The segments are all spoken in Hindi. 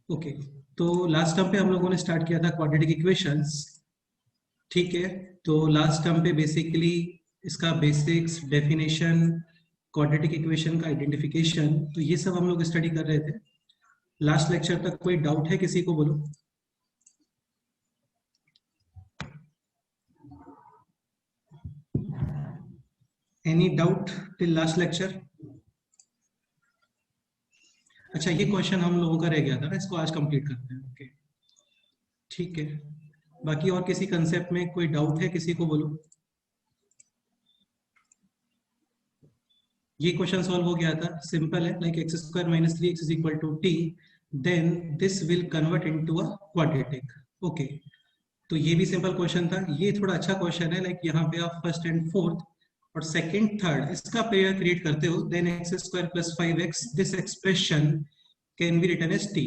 ओके, तो लास्ट टर्म पे हम लोगों ने स्टार्ट किया था क्वाड्रेटिक इक्वेशंस। ठीक है, तो लास्ट टर्म पे बेसिकली इसका बेसिक्स, डेफिनेशन, क्वाड्रेटिक इक्वेशन का आइडेंटिफिकेशन, तो ये सब हम लोग स्टडी कर रहे थे लास्ट लेक्चर तक। कोई डाउट है किसी को? बोलो। Any doubt till last lecture? अच्छा, ये क्वेश्चन हम लोगों का रह गया था ना, इसको आज कंप्लीट करते हैं। ओके, ठीक है। बाकी और किसी कंसेप्ट में कोई डाउट है किसी को? बोलो। ये क्वेश्चन सॉल्व हो गया था, सिंपल है, like x square minus 3x is equal to t, then this will convert into a quadratic. Okay, तो ये भी सिंपल क्वेश्चन था। ये थोड़ा अच्छा क्वेश्चन है, लाइक यहाँ पे आप फर्स्ट एंड फोर्थ और सेकंड थर्ड इसका पेयर क्रिएट करते हो, then x square plus 5x, this expression can be written as t,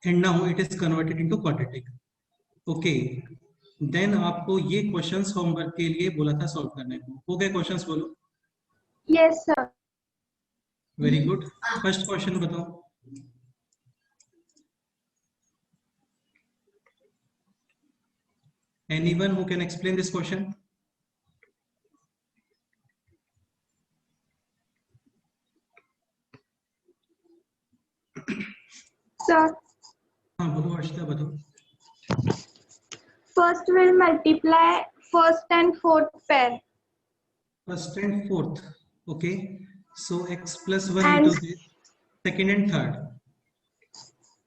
and now it is converted into quadratic. Okay, then आपको ये क्वेश्चंस होमवर्क के लिए बोला था सॉल्व करने को। हो गए क्वेश्चंस? बोलो। Yes sir. Very good. First question बताओ। Anyone who can explain this question? Sir हाँ बोलो अर्शिता, बताओ। first will multiply first and fourth pair First and fourth. Okay, so x plus 1 and into this second and third.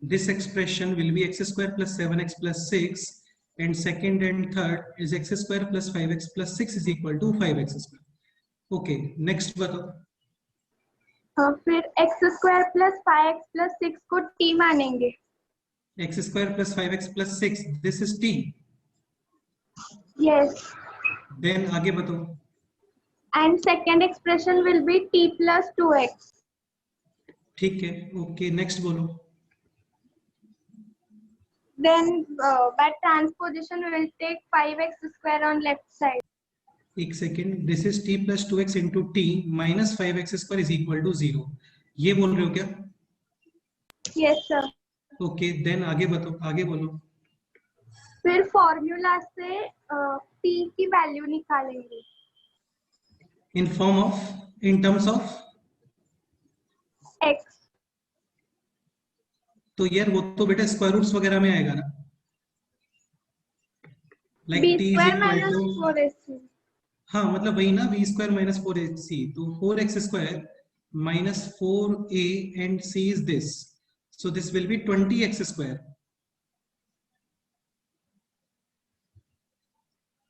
This expression will be x square plus 7x plus 6, and second and third is x square plus 5x plus 6 is equal to 5x square. Okay, next बताओ। फिर x square plus 5x plus 6 को t मानेंगे। x square plus 5x plus 6, this is t. Yes. Then आगे बताओ। And second expression will be t plus 2x. ठीक है, ओके, नेक्स्ट बोलो। Then by transposition we will take 5x square on left side. एक second, this is t plus 2x into t minus 5x square is equal to 0, ये बोल रहे हो क्या? Yes sir. ओके, देन आगे बताओ, आगे बोलो। फिर फॉर्मूला से t की वैल्यू निकालेंगे। In form of, in terms of x। तो यार वो तो बेटा स्क्वायर रूट्स वगैरह में आएगा ना, like b t is square equal minus to, 4ac। हाँ मतलब वही ना, b स्क्वायर माइनस 4ac, तो 4x square minus 4a and c is this, so this will B 20x square.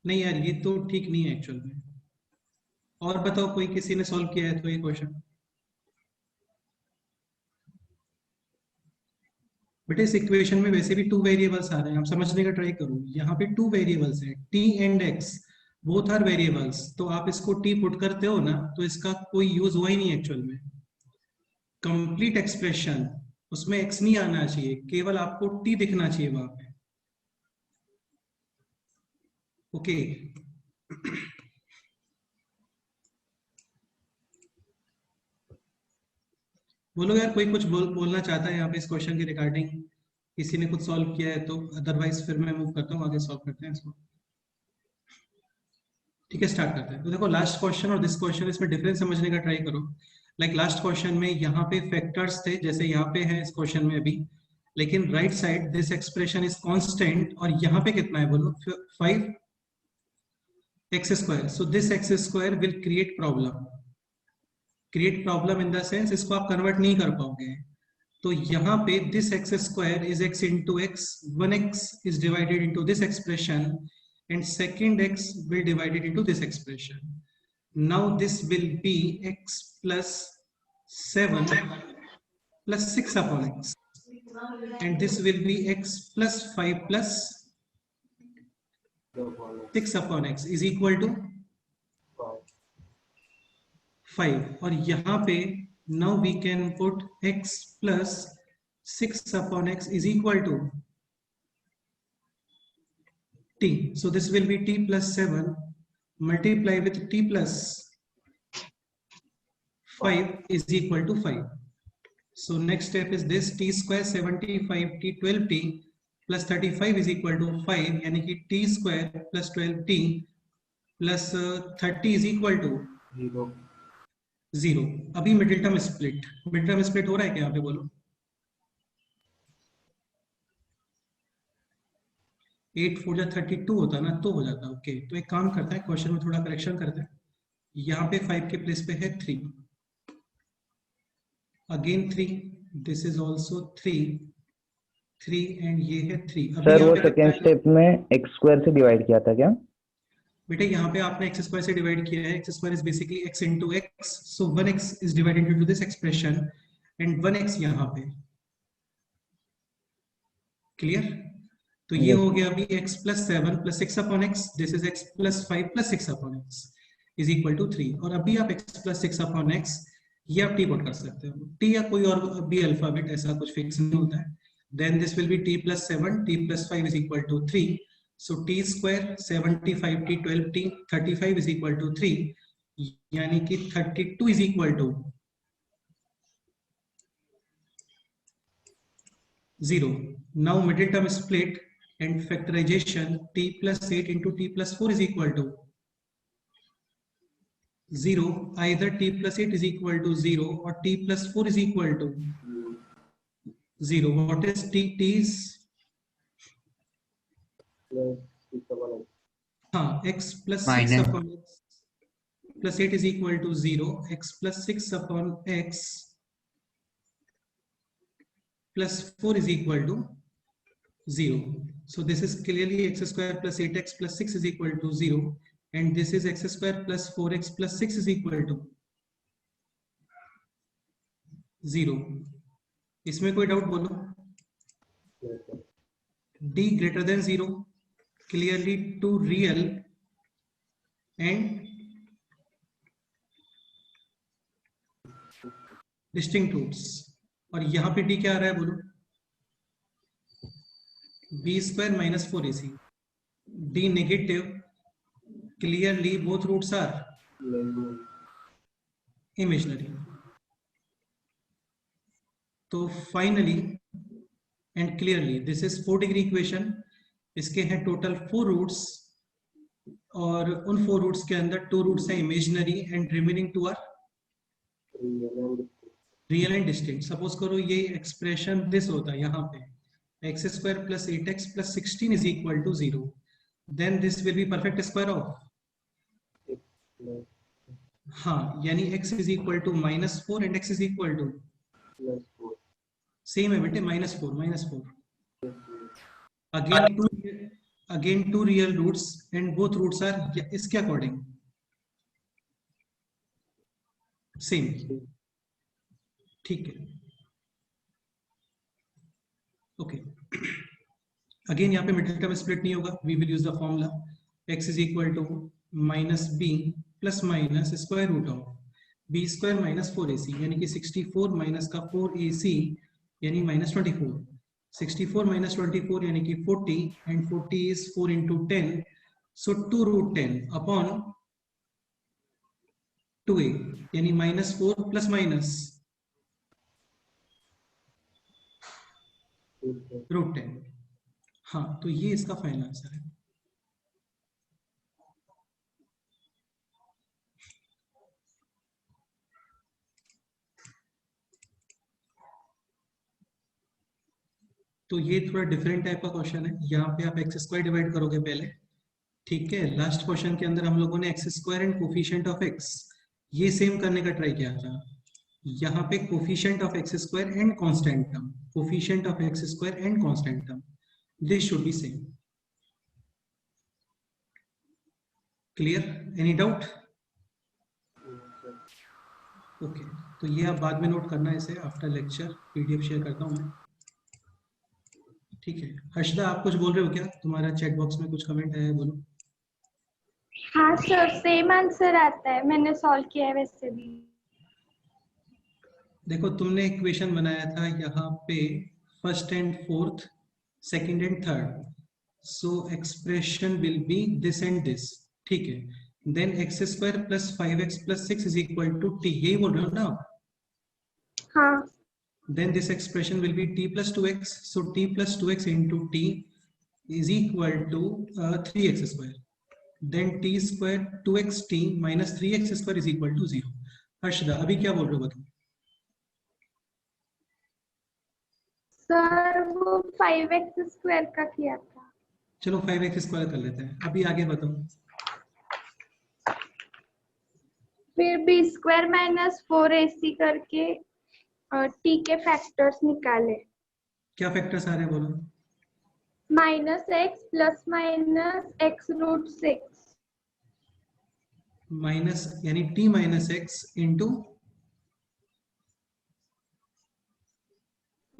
नहीं यार, ये तो ठीक नहीं है एक्चुअल में। और बताओ, कोई किसी ने सॉल्व किया है तो ये क्वेश्चन? बेटा इस इक्वेशन में वैसे भी 2 वेरिएबल्स आ रहे हैं, आप समझने का ट्राई करो। यहाँ पे 2 वेरिएबल्स हैं, t and x, both are variables, तो आप इसको t पुट करते हो ना, तो इसका कोई यूज हुआ ही नहीं एक्चुअल में। कंप्लीट एक्सप्रेशन, उसमें x नहीं आना चाहिए, केवल आपको t दिखना चाहिए वहां पे। ओके, बोलो यार, कोई कुछ बोलना चाहता है यहाँ पे इस क्वेश्चन के रिगार्डिंग? किसी ने कुछ सॉल्व किया है तो, अदरवाइज फिर मैं मूव करता हूँ आगे, सॉल्व करते हैं इसको। ठीक है, स्टार्ट करते हैं। तो देखो लास्ट क्वेश्चन और दिस क्वेश्चन, इसमें डिफरेंस समझने का ट्राई करो। लाइक लास्ट क्वेश्चन में यहाँ पे फैक्टर्स थे जैसे यहाँ पे है इस क्वेश्चन में अभी, लेकिन right side this expression is constant, और यहाँ पे कितना है बोलो? 5x square. So this x square will create problem. Create problem in the sense इसको आप कन्वर्ट नहीं कर पाओगे। तो यहाँ पे this x square is x into x, 1x is divided into this expression, and second x will divide it into this expression. Now this will be x plus 7 plus 6 upon x, and this will be x plus 5 plus 6 upon x is equal to 5. और यहाँ पे now we can put x plus 6 upon x is equal to t. So this will be t plus 7 multiply with t plus 5 is equal to 5. So next step is this t square 75t 12t plus 35 is equal to 5, यानी कि t square plus 12t plus 30 is equal to 0. अभी मिडिल टर्म स्प्लिट हो रहा है क्या यहाँ पे बोलो? 8 4 जा 32 होता ना तो हो जाता. ओके, तो एक काम करता है, क्वेश्चन में थोड़ा करेक्शन करते हैं. यहाँ पे 5 के प्लेस पे है 3, again 3, this is also 3 and ये है 3. सर वो सेकेंड स्टेप में x स्क्वायर से डिवाइड किया था क्या? बेटे यहाँ पे आपने x स्क्वायर से डिवाइड किया है. x square is basically x into x, so 1x is divided into this expression and 1x यहाँ पे. क्लियर? तो ये हो गया अभी x plus 7 plus 6 upon x, this is x plus 5 plus 6 upon x is equal to 3. और अभी आप x plus 6 upon x ये आप t पुट कर सकते हो, t या कोई और भी अल्फाबेट, ऐसा कुछ फिक्स नहीं होता है. Then this will be t plus 7, t plus 5 is equal to 3. So t square 75t 12t 35 is equal to 3, यानी कि 32 is equal to 0. Now middle term split and factorization, t plus 8 into t plus 4 is equal to 0. Either t plus 8 is equal to 0 or t plus 4 is equal to 0. What is t? T is x plus 6 upon x plus 8 is equal to 0. X plus 6 upon x plus 4 is equal to 0. So this is clearly x square plus 8x plus 6 is equal to 0, and this is x square plus 4x plus 6 is equal to 0. इसमें कोई डाउट बोलो? d greater than 0, clearly two real and distinct roots. और यहाँ पे d क्या आ रहा है बोलो? b square minus 4ac. d negative, clearly both roots are imaginary. तो finally and clearly this is 4 degree equation. इसके हैं टोटल 4 रूट्स और उन 4 रूट्स के अंदर 2 रूट्स हैं imaginary and remaining 2 are real and distinct. Suppose करो ये एक्सप्रेशन दिस होता है यहाँ पे x square plus 8x plus 16 is equal to 0. Then this will be perfect square of, हाँ, यानी x is equal to -4 and x is equal to same है बेटे, -4. Again two real roots and both roots are इसके अकॉर्डिंग सेम. ठीक है, ओके. अगेन यहाँ पे मिडिल टर्म स्प्लिट नहीं होगा. We will use the formula x is equal to -b plus minus square root of b square minus 4ac, यानी कि 64 minus का 4ac यानी -24. 64 minus 24 यानी कि 40 and 40 is 4 into 10, so 2 root 10 upon 2a यानी -4 plus minus रूट 10. हाँ, तो ये इसका फाइनल आंसर है. तो ये थोड़ा डिफरेंट टाइप का क्वेश्चन है. यहाँ पे आप एक्स स्क्वायर डिवाइड करोगे पहले, ठीक है. लास्ट क्वेश्चन के अंदर हम लोगों ने x square and coefficient of x ये सेम करने का ट्राई किया था. यहाँ पे coefficient of x square and constant term, coefficient of x square and constant term, this should be same. Clear? Any doubt? Okay, तो ये आप बाद में नोट करना है इसे आफ्टर लेक्चर. पीडीएफ शेयर करता हूँ मैं, ठीक है. हर्षदा, आप कुछ बोल रहे हो क्या? तुम्हारा चैट बॉक्स में कुछ कमेंट आया है, बोलो. हाँ सर, सेम आंसर आता है, मैंने सॉल्व किया है वैसे भी. देखो, तुमने इक्वेशन बनाया था यहाँ पे first and fourth, second and third, so expression will be this and this, ठीक है. Then x square plus 5x plus 6 is equal to t, यही बोल रहे हो ना? हाँ. then this expression will be t plus 2x. So t plus 2x into t is equal to 3x square. Then t square 2xt minus 3x square is equal to 0. Harshada अभी क्या बोल रहे हो बताओ? सर वो 5x स्क्वायर का किया था. चलो 5x स्क्वायर कर लेते हैं. अभी आगे बताओ. फिर b स्क्वायर माइनस 4ac करके t के फैक्टर्स निकाले. क्या फैक्टर्स आ रहे हैं बोलो? Minus x plus minus x root 6. Minus यानी t माइनस एक्स इंटू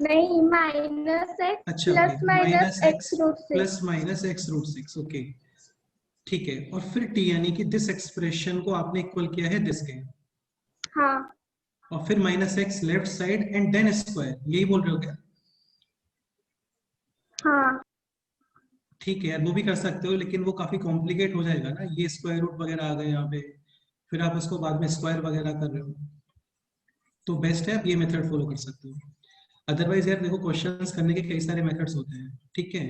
नहीं माइनस x अच्छा plus minus x root 6 plus minus x root 6. Okay ठीक है. और फिर t यानी कि दिस एक्सप्रेशन को आपने इक्वल किया है दिस के. हाँ और फिर minus x left side and then square. यही बोल रहे हो क्या? हाँ ठीक है यार वो भी कर सकते हो लेकिन वो काफी कॉम्प्लिकेट हो जाएगा ना. ये स्क्वायर रूट वगैरह आ गए यहाँ पे, फिर आप उसको बाद में स्क्वायर वगैरह कर रहे हो. तो बेस्ट है आप ये मेथड फॉलो कर सकते हो. अदरवाइज यार देखो क्वेश्चंस करने के कई सारे मेथड्स होते हैं. ठीक है.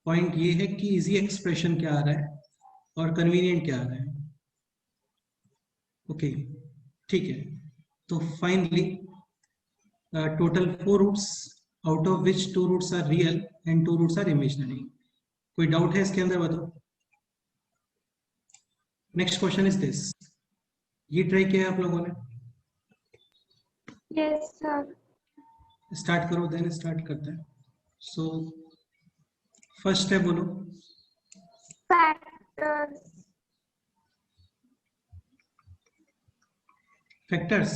पॉइंट ये है कि इजी एक्सप्रेशन क्या आ रहा है और कन्वीनियंट क्या आ रहा है. ओके ठीक है. तो finally total 4 roots out of which 2 roots are real and 2 roots are imaginary. कोई डाउट है इसके अंदर बताओ? Next question is this. ये ट्राई किया है आप लोगों ने? Yes sir. स्टार्ट करो. देन स्टार्ट करते हैं. सो फर्स्ट है बोलो. फैक्टर्स. फैक्टर्स.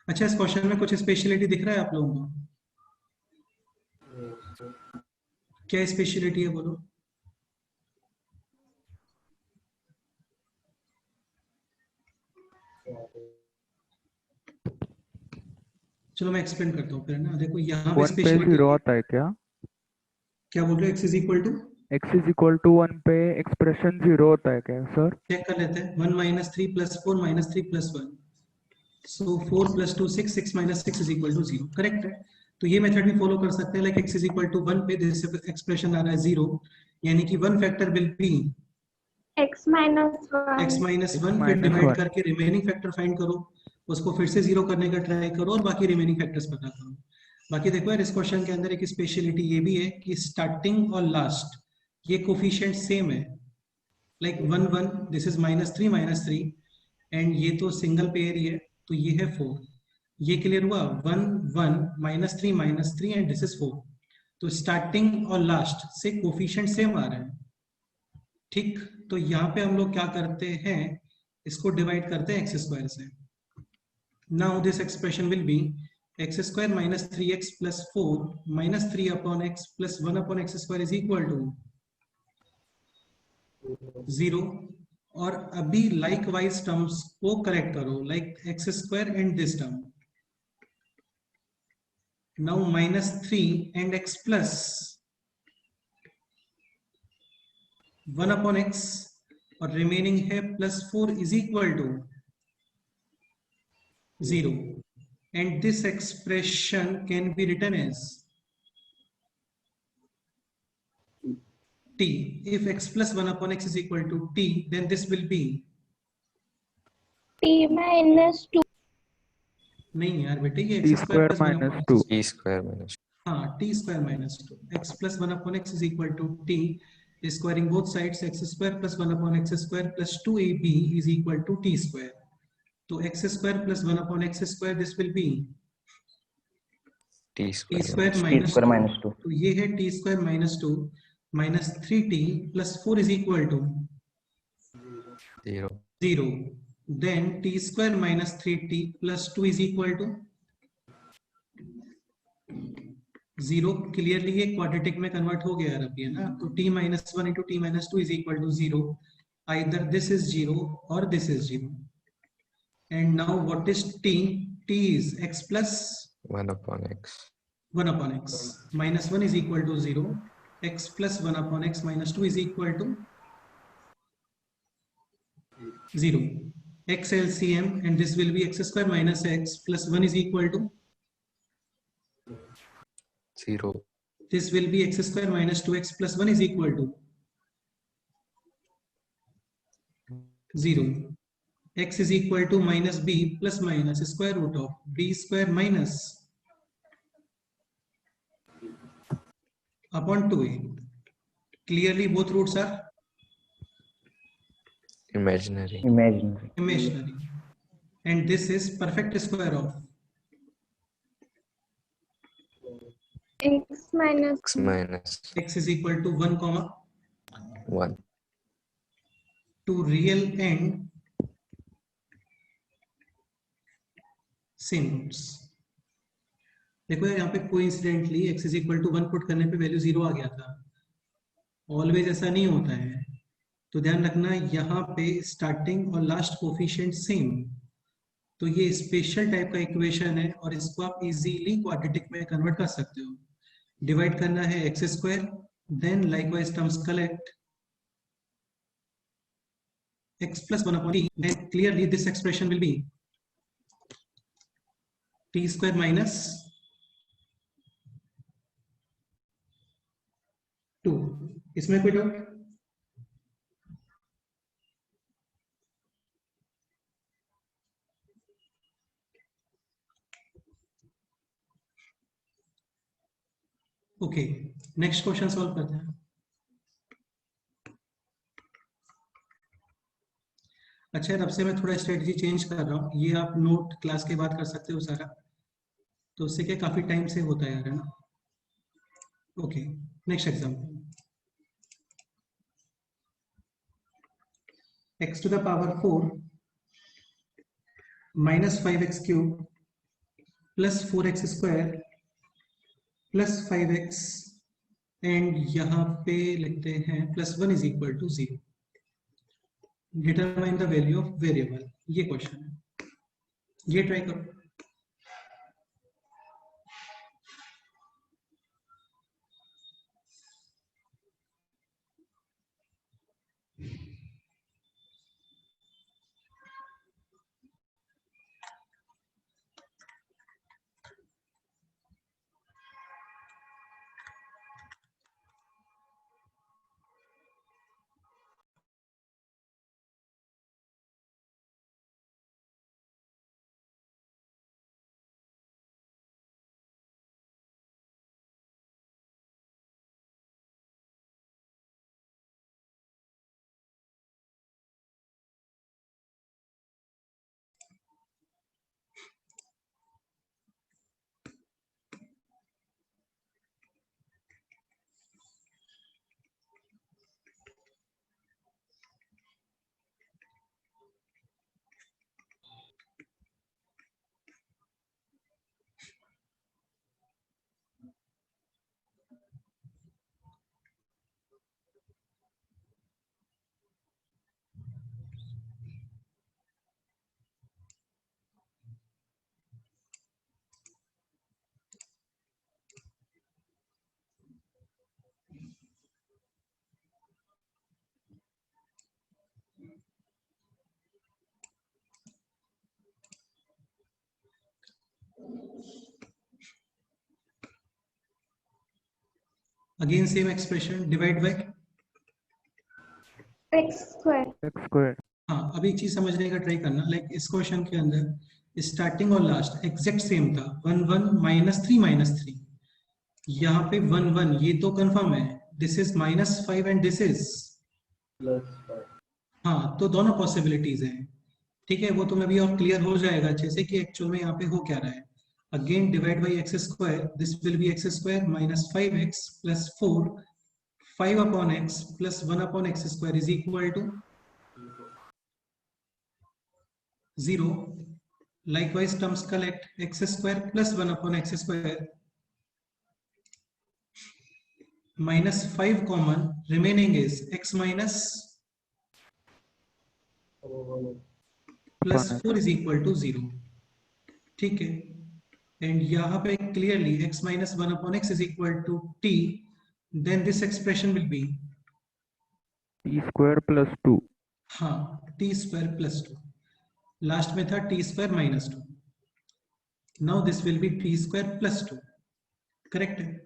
अच्छा इस क्वेश्चन में कुछ स्पेशलिटी दिख रहा है आप लोगों को? क्या स्पेशलिटी है बोलो? चलो मैं एक्सप्लेन करता हूँ फिर ना. देखो यहाँ पे 1 पे स्पेशलिटी 0 आता है क्या? क्या बोल रहे हो? x is equal to x is equal to 1 पे एक्सप्रेशन 0 होता है क्या सर? चेक कर लेते हैं. 1 minus 3 plus 4 minus 3 plus 1. So 4 plus 2 6. 6 minus 6 is equal to 0. Correct है. तो ये मेथड भी फॉलो कर सकते हैं. Like x is equal to 1 पे दिस एक्सप्रेशन आ रहा है 0 यानी कि 1 factor will be x minus 1. x minus 1 फिर minus डिवाइड 1. करके रिमेनिंग फैक्टर फाइंड करो. उसको फिर से 0 करने का ट्राई करो और बाकी रिमेनिंग फैक्टर्स पता करो. बाकी देखो यार इस क्वेश्चन के अंदर एक स्पेशलिटी ये भी है कि स्टार्टिंग और लास्ट ये कोफिशिएंट सेम है. लाइक 1 1 दिस इज -3 -3 एंड ये तो सिंगल पेयर ही है तो ये है 4. ये क्लियर हुआ? 1 1 -3 एंड दिस इज 4. तो स्टार्टिंग और लास्ट से कोफिशिएंट सेम आ रहे हैं. ठीक. तो यहाँ पे हम लोग क्या करते हैं, इसको डिवाइड करते हैं एक्स स्क्वायर से. Now this expression will be x square minus 3x plus 4 minus 3 upon x plus 1 upon x square is equal to 0. और अभी लाइक वाइज टर्म्स को करेक्ट करो. Like x square and this term. Now minus 3 and x plus 1 upon x और रिमेनिंग है plus 4 is equal to 0. And this expression can be written as t. If x plus 1 upon x is equal to t, then this will be t minus 2. नहीं यार बेटे ये t x square plus 1 upon minus x. 2. t square minus हाँ t square minus 2. x plus 1 upon x is equal to t. Squaring both sides, x square plus 1 upon x square plus 2ab is equal to t square. तो x square plus 1 upon x square this will be t t square square minus minus 2. 2. तो ये है t square minus 2 minus 3t plus 4 is equal to 0. 0. Then t square minus 3t plus 2 is equal to 0. Clearly ये क्वाड्रेटिक में कन्वर्ट हो गया यार अभी है ना. तो t minus 1 into t minus 2 is equal to 0. Either this is 0 or this is 0. And now what is t? T is x plus 1 upon x. 1 upon x. Minus 1 is equal to 0. X plus 1 upon x minus 2 is equal to 0. X LCM, and this will be x square minus x plus 1 is equal to, 0. this will be x square minus 2x plus 1 is equal to 0. X is equal to minus b plus minus square root of b square minus upon 2a. Clearly both roots are Imaginary. Imaginary. imaginary, and this is perfect square of X minus X minus x is equal to 1 comma 1. to real and same roots. देखो यार यहाँ पे coincidentally x is equal to 1 put करने पे वैल्यू 0 आ गया था. ऑलवेज ऐसा नहीं होता है, तो ध्यान रखना यहाँ पे स्टार्टिंग और लास्ट कोफिशिएंट सेम. तो ये स्पेशल टाइप का इक्वेशन है और इसको आप इजीली क्वाड्रेटिक में कन्वर्ट कर सकते हो. डिवाइड करना है x square, then likewise terms collect x plus 1 upon t, then clearly this expression will be t square minus 2. इसमें कोई doubt? Okay, next question solve करते हैं. अच्छा यार, अब से मैं थोड़ा स्ट्रेटजी चेंज कर रहा हूँ. ये आप नोट क्लास के बाद कर सकते हो सारा, तो उससे क्या काफी टाइम से होता है यार, है ना. Okay, next example. x to the power 4 minus 5x cube plus 4x square plus 5x, and यहाँ पे लिखते हैं plus 1 is equal to 0. Determine the value of variable. ये क्वेश्चन है, ये ट्राई करो. Again same expression, divide by x square. x square. हाँ, अभी एक चीज समझने का ट्राई करना. लाइक इस क्वेश्चन के अंदर स्टार्टिंग और लास्ट एग्जैक्ट सेम था. 1 1 माइनस 3 माइनस 3. यहाँ पे 1 1 ये तो कंफर्म है. This is minus 5 and this is plus 5. हाँ, तो दोनों पॉसिबिलिटीज हैं. ठीक है, वो तो मैं भी और क्लियर हो जाएगा अच्छे से कि एक्चुअल में यहाँ पे हो क्या रहा है. Again divide by x square, this will be x square minus 5x plus 4, 5 upon x plus 1 upon x square is equal to 0. Likewise terms collect, x square plus 1 upon x square minus 5 common, remaining is x minus plus 4 is equal to 0. ठीक है, एंड यहाँ पे clearly x minus 1 upon x is equal to t, then this expression will be t square plus 2. हाँ, टी स्क्वायर प्लस 2, लास्ट में था T square minus 2, now this will B T square plus 2, correct है?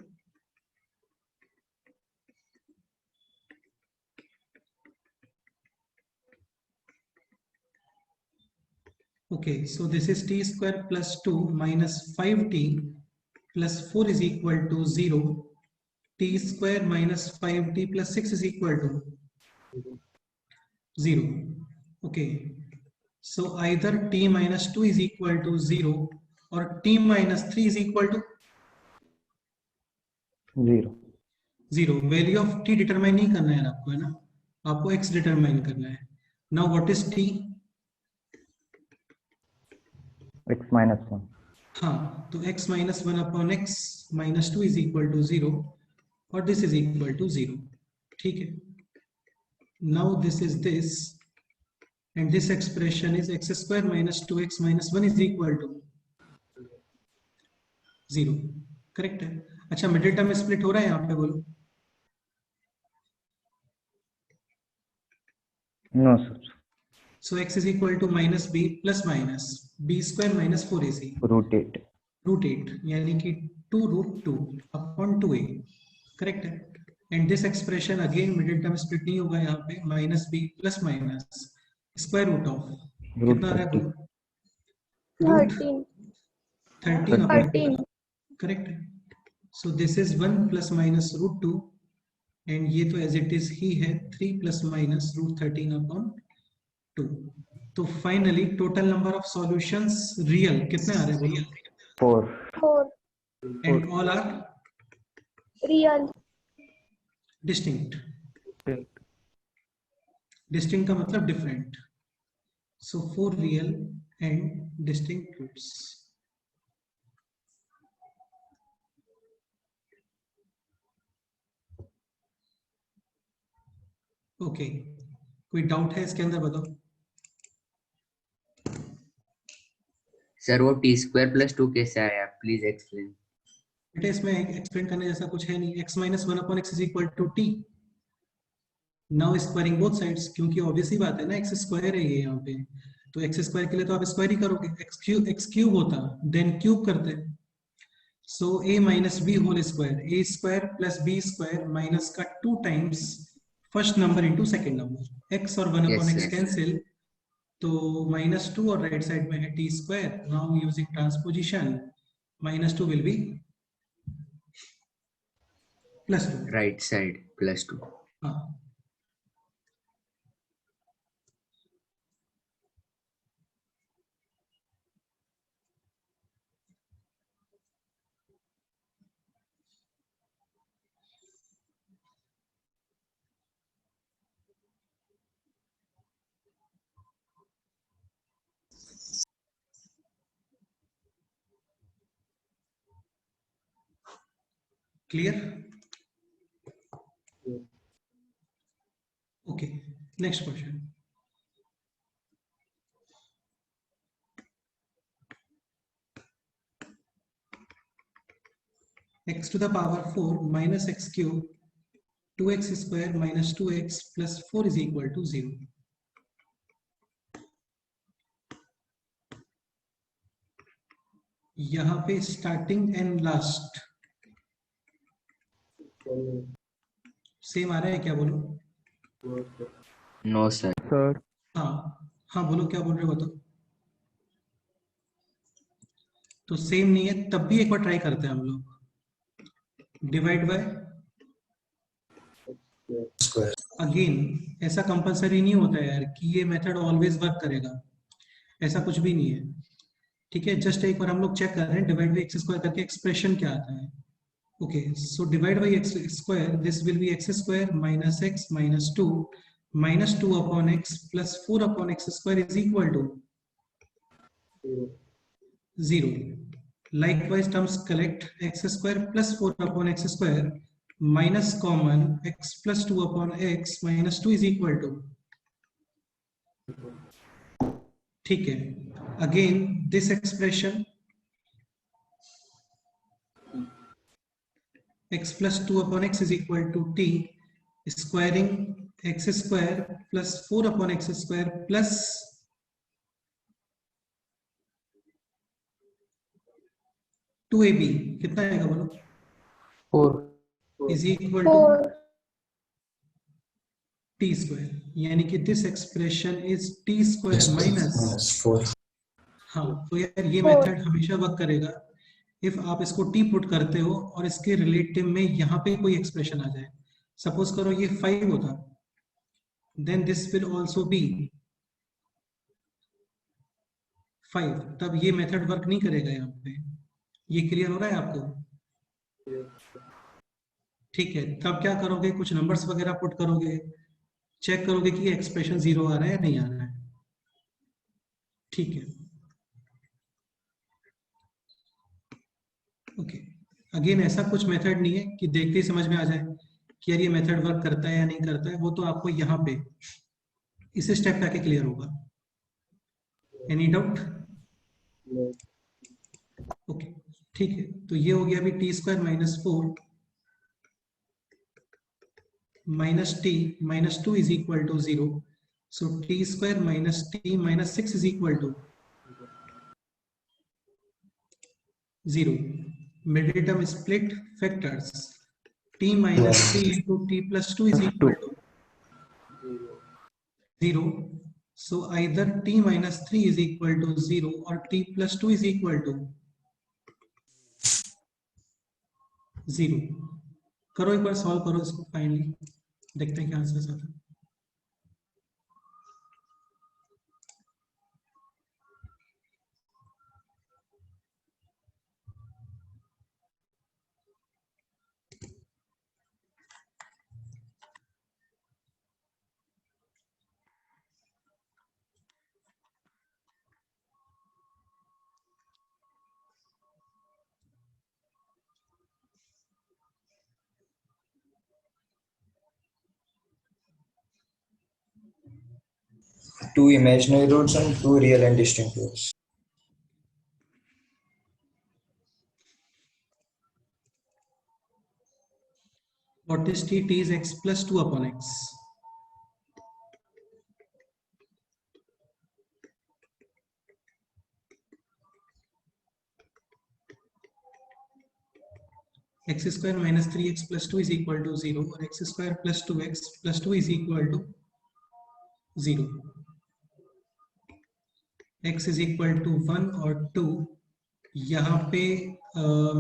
Okay, so this is t square plus 2 minus 5t plus 4 is equal to 0. T square minus 5t plus 6 is equal to 0. Okay, so either t minus 2 is equal to 0 or t minus 3 is equal to 0. 0. Value of t determine नहीं करना है आपको, है ना? आपको x determine करना है. Now what is t? X minus 1. हाँ, तो x minus 1 upon x minus 2 is equal to 0 और this is equal to 0. ठीक है? Now this is this and this expression is x square minus 2x minus 1 is equal to 0. Correct है? अच्छा, मिडिल टर्म स्प्लिट हो रहा है यहाँ पे, बोलो. No, sir. So x is equal to minus b plus minus b square minus 4ac Root 8. root 8 यानी कि 2 root 2 upon 2a. करेक्ट है? And this expression again middle term split नहीं होगा यहाँ पे, minus b plus minus square root of कितना आ रहा है? 13. 13. करेक्ट है? So this is 1 plus minus root 2 and ये तो एज इट इज ही है 3 प्लस माइनस रूट 13 अपॉन 2. तो finally total number of solutions real कितने आ रहे हैं, बोलो? 4. And all are Real. Distinct. Distinct का मतलब different. So 4 real and distinct roots. Okay, कोई डाउट है इसके अंदर, बताओ. सर वो टी स्क्वायर प्लस 2 कैसे आया, प्लीज एक्सप्लेन. बेटा इसमें एक्सप्लेन करने जैसा कुछ है नहीं. x minus 1 upon x is equal to t. Now squaring both sides, क्योंकि ऑब्वियस ही बात है ना, x स्क्वायर है ये यहाँ पे, तो x स्क्वायर के लिए तो आप स्क्वायर ही करोगे. x क्यूब होता देन क्यूब करते. So a minus b whole square, a square plus b square minus का 2 times first number into second number. x और 1 upon x कैंसिल, तो माइनस 2 और राइट साइड में है t square. Now using transposition minus 2 will be plus 2. Right side plus 2. हाँ, clear? Okay, next question. X to the power 4 minus x cube 2x square minus 2x plus 4 is equal to 0. यहाँ पे स्टार्टिंग एंड लास्ट सेम आ रहा है क्या, बोलो? No sir. सर हाँ हाँ, बोलो क्या बोल रहे हो, बताओ. तो सेम नहीं है, तब भी एक बार ट्राई करते हैं हम लोग. डिवाइड बाय अगेन, ऐसा कंपलसरी नहीं होता है यार कि ये मेथड ऑलवेज वर्क करेगा, ऐसा कुछ भी नहीं है. ठीक है, जस्ट एक बार हम लोग चेक कर रहे हैं डिवाइड बाई एक्स स्क्वायर करके एक्सप्रेशन क्या आता है. Okay, so divide by x square, this will be x square minus x minus 2 upon x plus 4 upon x square is equal to 0. Likewise terms collect, x square plus 4 upon x square minus common x plus 2 upon x minus 2 is equal to. ठीक है, again this expression x plus 2 upon x is equal to t, squaring x square plus 4 upon x square plus 2ab कितना आएगा बोलो? 4 is equal to 4. T square, यानी कि this expression is t square minus 4. हाँ, तो यार ये 4. मेथड हमेशा वर्क करेगा इफ आप इसको टी पुट करते हो और इसके रिलेटिव में यहाँ पे कोई एक्सप्रेशन आ जाए. सपोज करो ये 5 होता, then this will also be 5, तब ये मेथड वर्क नहीं करेगा यहाँ पे. ये क्लियर हो रहा है आपको? ठीक है, तब क्या करोगे, कुछ नंबर्स वगैरह पुट करोगे, चेक करोगे कि एक्सप्रेशन 0 आ रहा है या नहीं आ रहा है. ठीक है, ओके. अगेन ऐसा कुछ मेथड नहीं है कि देखते ही समझ में आ जाए कि यार ये मेथड वर्क करता है या नहीं करता है. वो तो आपको यहाँ पे इस स्टेप पे आके क्लियर होगा. Any doubt? ओके, ठीक है. तो ये हो गया अभी t square minus 4 minus t minus 2 is equal to 0. So t square minus t minus 6 is equal to 0. Middle term split factors t minus 3 into t plus 2 is equal to 0. So either t minus 3 is equal to 0 or t plus 2 is equal to 0. करो एक बार सॉल्व करो इसको फाइनली, देखते हैं क्या आंसर आता है. Two imaginary roots and two real and distinct roots. What is t? T is x plus 2 upon x. X square minus 3x plus 2 is equal to 0 और x square plus 2x plus 2 is equal to 0. x is equal to 1 और 2. यहाँ पे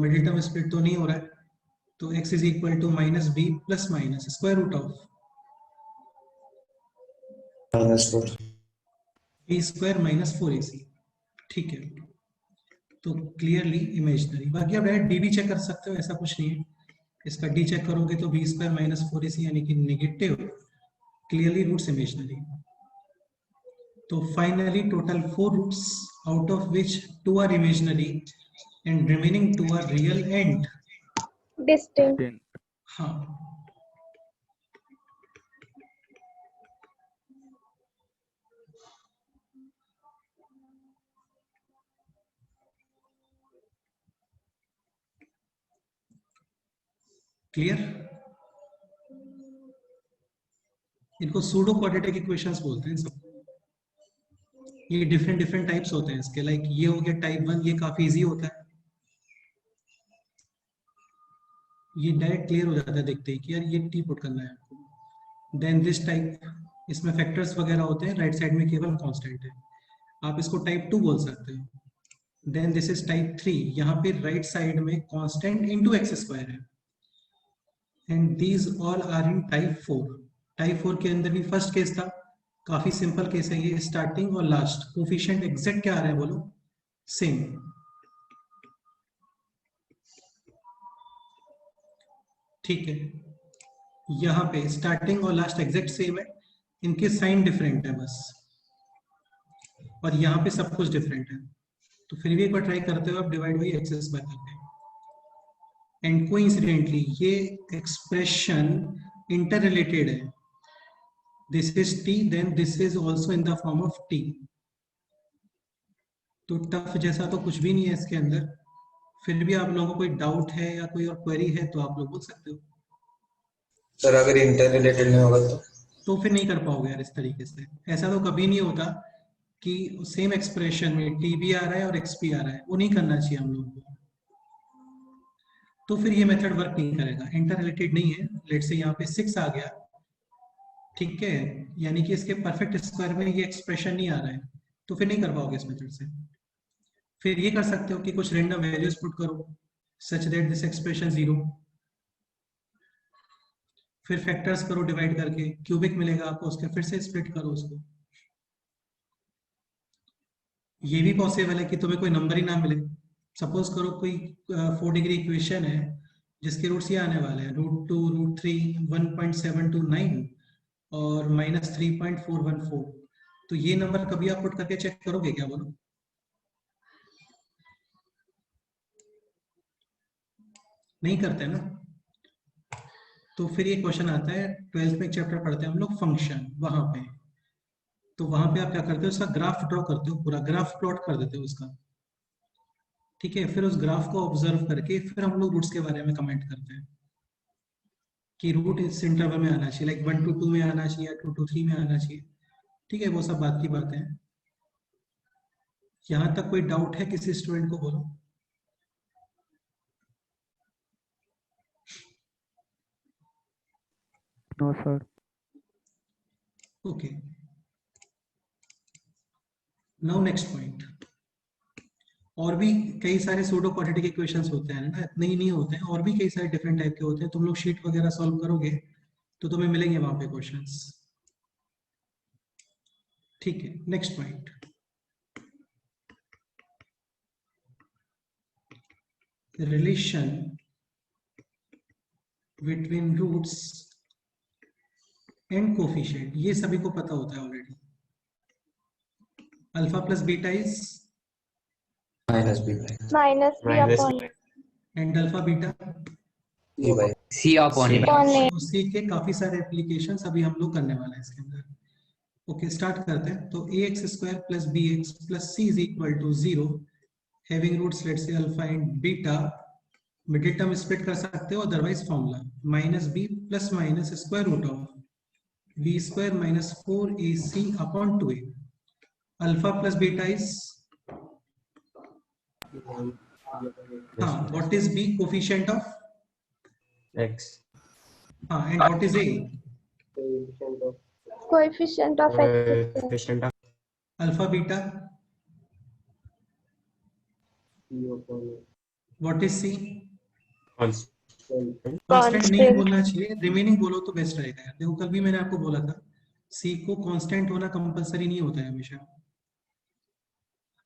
मिडिल टर्म स्प्लिट तो नहीं हो रहा है, तो x is equal to minus b plus minus square root of -4. b square minus 4ac. ठीक है, तो क्लियरली इमेजिनरी. बाकी आप डायरेक्ट डी भी चेक कर सकते हो, ऐसा कुछ नहीं है. इसका डी चेक करोगे तो बी स्क्वायर माइनस 4ac यानी कि नेगेटिव, क्लियरली रूट्स इमेजिनरी. तो finally total 4 roots out of which 2 are imaginary and remaining 2 are real and Distinct. हाँ. क्लियर? इनको सूडो क्वाड्रेटिक इक्वेशंस बोलते हैं सब. ये डिफरेंट टाइप्स होते हैं इसके. लाइक ये हो गया टाइप 1, ये काफी इजी होता है, ये डायरेक्ट क्लियर हो जाता है देखते ही कि यार ये टी पुट करना है आपको. देन दिस टाइप, इसमें फैक्टर्स वगैरह होते हैं, राइट साइड में केवल कांस्टेंट है, आप इसको टाइप 2 बोल सकते हो. देन दिस इज टाइप 3, यहाँ पे राइट साइड में कांस्टेंट इनटू एक्स स्क्वायर है. And these all are in type 4. Type 4 के अंदर भी फर्स्ट केस था, काफी सिंपल केस है ये. स्टार्टिंग और लास्ट कोफिशिएंट एग्जैक्ट क्या आ रहे हैं बोलो? सेम. ठीक है, यहाँ पे स्टार्टिंग और लास्ट एग्जैक्ट सेम है, इनके साइन डिफरेंट है बस, और यहाँ पे सब कुछ डिफरेंट है. तो फिर भी एक बार ट्राई करते हो आप डिवाइड बाई एक्स स्क्वायर करके. एंड कोइंसिडेंटली ये एक्सप्रेशन इंटर रिलेटेड है. This is t, then this is also in the form of t. तो टफ जैसा तो कुछ भी नहीं है इसके अंदर. फिर भी आप लोगों को कोई डाउट है या कोई और क्वेरी है तो आप लोग बोल सकते हो. सर अगर इंटर रिलेटेड नहीं होगा तो तो फिर नहीं कर पाओगे यार इस तरीके से। ऐसा तो कभी नहीं होता कि सेम एक्सप्रेशन में टी भी आ रहा है और एक्स भी आ रहा है, वो नहीं करना चाहिए हम लोगों को। तो फिर ये मेथड वर्क नहीं करेगा, इंटर रिलेटेड नहीं है। लेट्स से यहाँ पे 6 आ गया, ठीक है, यानी कि इसके परफेक्ट स्क्वायर में ये एक्सप्रेशन नहीं आ रहा है, तो फिर नहीं कर पाओगे इस मेथड से। फिर ये कर सकते हो कि कुछ रैंडम वैल्यूज पुट करो सच दैट दिस एक्सप्रेशन 0, फिर फैक्टर्स करो डिवाइड करके, क्यूबिक मिलेगा आपको, उसके फिर से स्प्लिट करो उसको। ये भी पॉसिबल है कि तुम्हें कोई नंबर ही ना मिले। सपोज करो कोई 4 डिग्री इक्वेशन है जिसके रूट्स ये आने वाले हैं √2, √3, 1.729 और -3.414। तो ये नंबर कभी आप पुट करके चेक करोगे क्या, बोलो? नहीं करते ना। तो फिर ये क्वेश्चन आता है 12th में, एक चैप्टर पढ़ते हैं हम लोग फंक्शन, वहां पे। तो वहां पे आप क्या करते हो, उसका ग्राफ ड्रॉ करते हो, पूरा ग्राफ प्लॉट कर देते हो उसका, ठीक है। फिर उस ग्राफ को ऑब्जर्व करके फिर हम लोग रूट्स के बारे में कमेंट करते हैं कि रूट इस इंटरवल में आना चाहिए, लाइक 1 to 2 में आना चाहिए, 2 to 3 में आना चाहिए, ठीक है। वो सब बात की बात है। यहाँ तक कोई डाउट है किसी स्टूडेंट को, बोलो? No sir. Okay, now next point. और भी कई सारे सूडो क्वाड्रेटिक इक्वेशंस होते हैं ना, इतने ही नहीं होते हैं, और भी कई सारे डिफरेंट टाइप के होते हैं। तुम लोग शीट वगैरह सॉल्व करोगे तो तुम्हें मिलेंगे वहां पे क्वेश्चंस, ठीक है। Next point, relation between roots and coefficient. ये सभी को पता होता है already. Alpha plus beta is minus b minus b upon a. And alpha beta by C upon A. upon a. उसी के काफी सारे एप्लीकेशंस अभी हम लोग करने वाले हैं इसके अंदर। ओके, स्टार्ट करते हैं। तो ax² plus bx plus c is equal to 0 having roots let's say alpha and beta. Middle term split कर सकते हो, otherwise formula -b plus minus square root of b² minus 4ac upon 2a। Alpha plus beta is, हाँ, what is b? Coefficient of X. हाँ, and what is a? Coefficient of x square. Coefficient of alpha beta, what is c? constant. Constant नहीं बोलना चाहिए, रिमेनिंग बोलो तो बेस्ट रहेगा यार। देखो कल भी मैंने आपको बोला था c को कांस्टेंट होना कंपलसरी नहीं होता है हमेशा।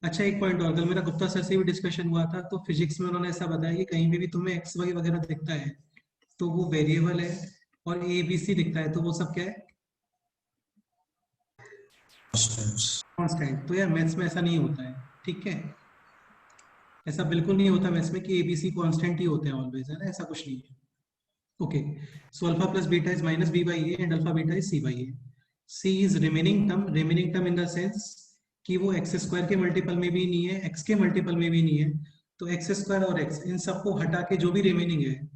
अच्छा, एक पॉइंट और, कल मेरा गुप्ता सर से भी डिस्कशन हुआ था, तो फिजिक्स में उन्होंने ऐसा बताया कि कहीं भी तुम्हें एक्स वाई वगैरह दिखता है तो वो वेरिएबल है, और ए बी सी दिखता है तो वो सब क्या है, कांस्टेंट। तो यार मैथ्स में ऐसा नहीं होता है, ठीक है। ऐसा बिल्कुल नहीं होता मैथ्स में कि ए बी सी कांस्टेंट ही होते हैं ऑलवेज, है ना, ऐसा कुछ नहीं है। Okay, so alpha plus beta is minus b by a and alpha beta is c by a. C is remaining term in the sense कि वो एक्स स्क्वायर के मल्टीपल में भी नहीं है, एक्स के मल्टीपल में भी नहीं है। तो एक्स स्क्वायर और एक्स, इन सबको हटा के जो भी रिमेनिंग है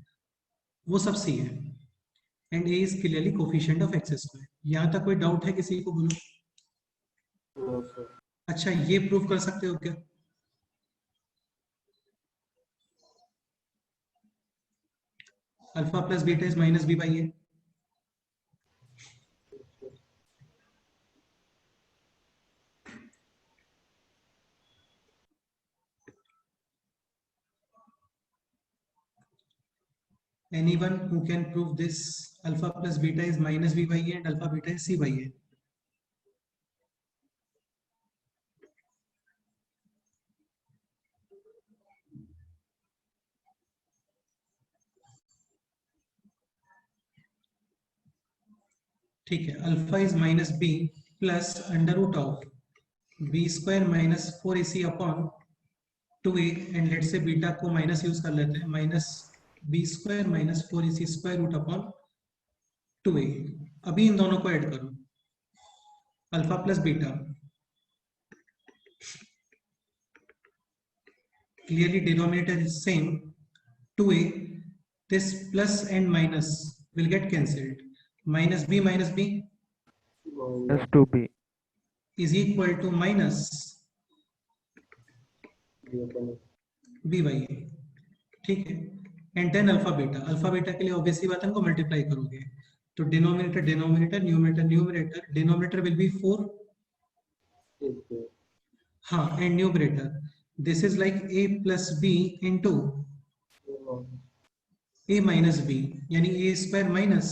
वो सब सी है, and A is clearly coefficient of x square. यहाँ तक कोई डाउट है किसी को, बोलो? अच्छा, ये प्रूव कर सकते हो क्या? Alpha plus beta is minus b by a. Anyone who can prove this? Alpha plus beta is minus b by a and alpha beta is c by a. ठीक है, alpha is minus b plus under root of b² minus 4ac upon 2a, and let say beta को माइनस यूज कर लेते हैं, minus b² minus 4ac square root upon 2a। अभी इन दोनों को ऐड करो, alpha plus beta, clearly denominator is same, 2a, this plus and minus will get cancelled, minus b plus 2b. is equal to minus b by a, ठीक है। एंड देन अल्फा बीटा के लिए ऑब्वियसली बात है, इनको मल्टीप्लाई करोगे तो denominator numerator denominator will be 4, हाँ, and numerator this is like a plus b into a minus b, यानी a square minus,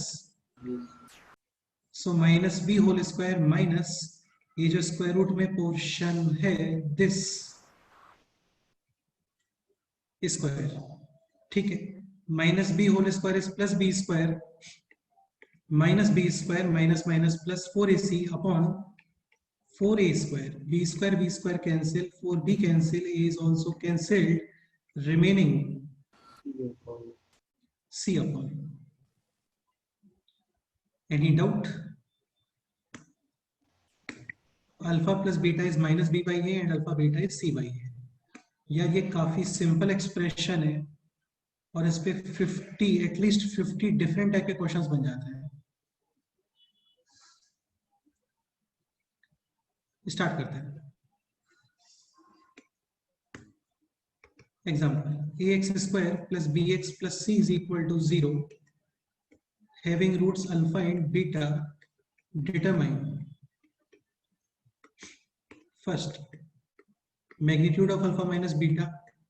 so minus b whole square minus ये जो स्क्वायर रूट में पोर्शन है दिस स्क्वायर, ठीक है। Minus b whole square is plus b square minus b square minus minus plus 4ac upon 4a square, b square cancel, 4b cancel, a is also cancelled, remaining c upon. Any doubt? Alpha plus beta is minus b by a and alpha beta is c by a. यार ये काफी सिंपल एक्सप्रेशन है और इस पे 50 एटलीस्ट 50 डिफरेंट टाइप के क्वेश्चंस बन जाते हैं। स्टार्ट करते हैं। Example a x square plus b x plus c is equal to 0 having roots alpha and beta, determine first magnitude of alpha minus beta,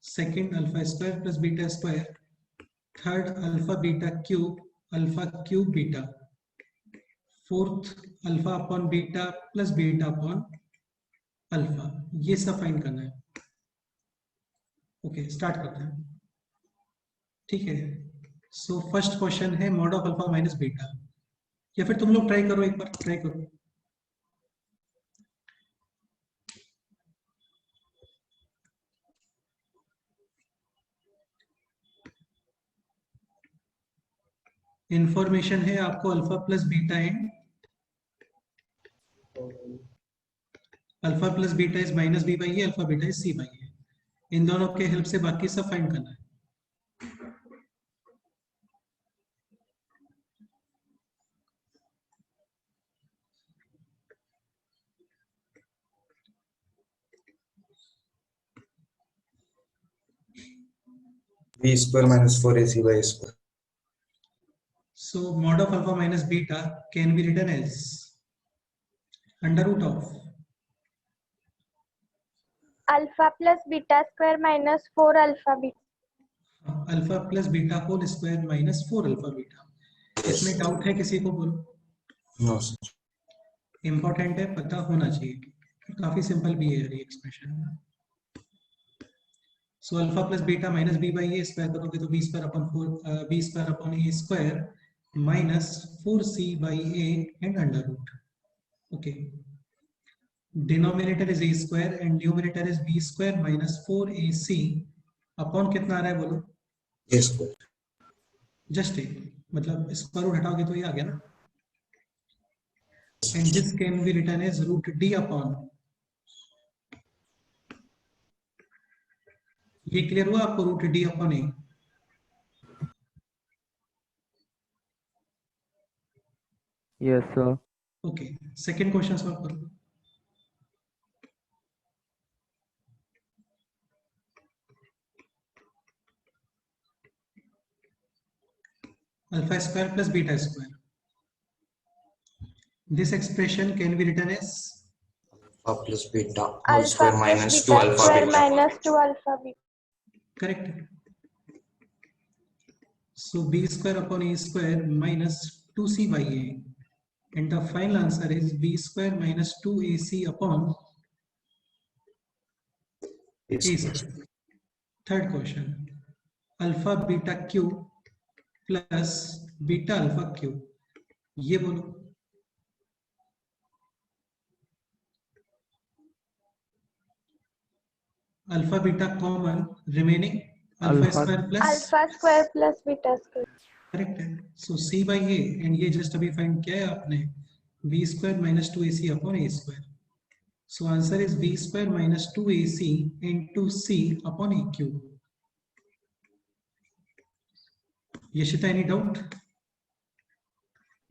second alpha square plus beta square, third alpha beta cube beta, fourth alpha upon beta plus beta upon alpha, ये सब फाइंड करना है। ओके स्टार्ट करते हैं, ठीक है। सो फर्स्ट क्वेश्चन है mod of alpha minus beta, या फिर तुम लोग ट्राई करो, एक बार ट्राई करो। इंफॉर्मेशन है आपको alpha plus beta and alpha plus beta is minus b by a, alpha beta is c by a. इन दोनों के हेल्प से बाकी सब फाइंड करना है। b square minus 4ac by square. So mod of alpha minus beta can be written as under root of alpha plus beta square minus 4 alpha beta. Alpha plus beta whole square minus 4 alpha beta. इसमें डाउट है किसी को? बोलो। No sir. इंपॉर्टेंट है, पता होना चाहिए, काफी सिंपल भी है ये expression. So alpha plus beta minus b by a square करोगे तो b square upon 4 b square upon a square minus 4c by a and under root. Okay, denominator is a square and numerator is b square minus 4ac upon कितना आ रहा है बोलो? a square. जस्ट ए, मतलब स्क्वायर रूट हटाओगे तो ये आ गया ना। And this can be written as root D upon, ये क्लियर हुआ आपको? Root D upon a. Yes, sir. Okay, second question solve करो। Alpha square plus beta square, this expression can be written as Alpha plus beta whole Alpha square plus minus 2 beta alpha square beta. minus 2 alpha beta. Correct. So b square upon a square minus 2c by a and the final answer is b square minus 2ac upon A a square. Square. Third question alpha beta cube plus beta alpha cube, ये बोलो। Alpha beta common, remaining alpha Alpha- square plus, Alpha square plus beta square. Correct है। So c by a and ये जस्ट अभी फाइंड किया है आपने, b square minus 2ac upon a square. So answer is b square minus 2ac into c upon a cube. Yashita, any doubt?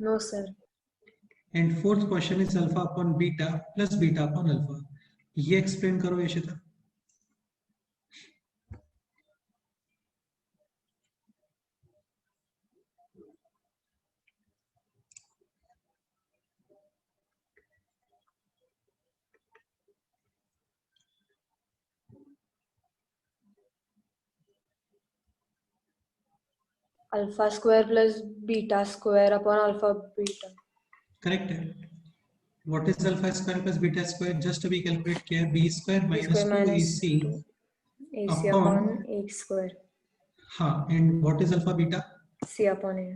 No, sir. And fourth question is alpha upon beta plus beta upon alpha. ये एक्सप्लेन करो Yashita. Alpha square plus beta square upon alpha beta. Correct है. What is alpha square plus beta square? Just अभी कैलकुलेट किया है, b square minus 2ac AC upon, upon a square. हाँ, and what is alpha beta? C upon a.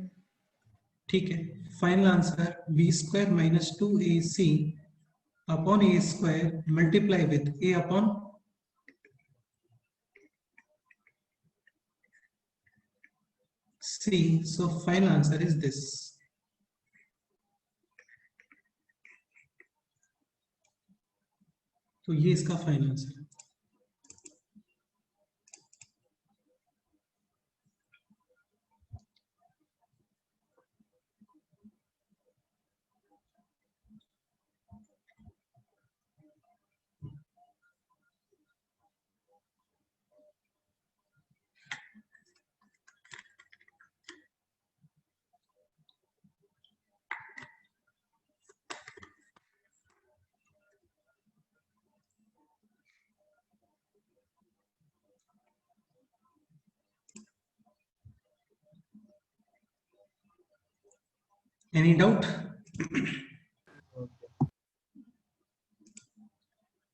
ठीक है. Final answer b square minus 2ac upon a square multiply with a अपॉन c. So final answer is this. तो ये इसका फाइनल आंसर है. Any doubt?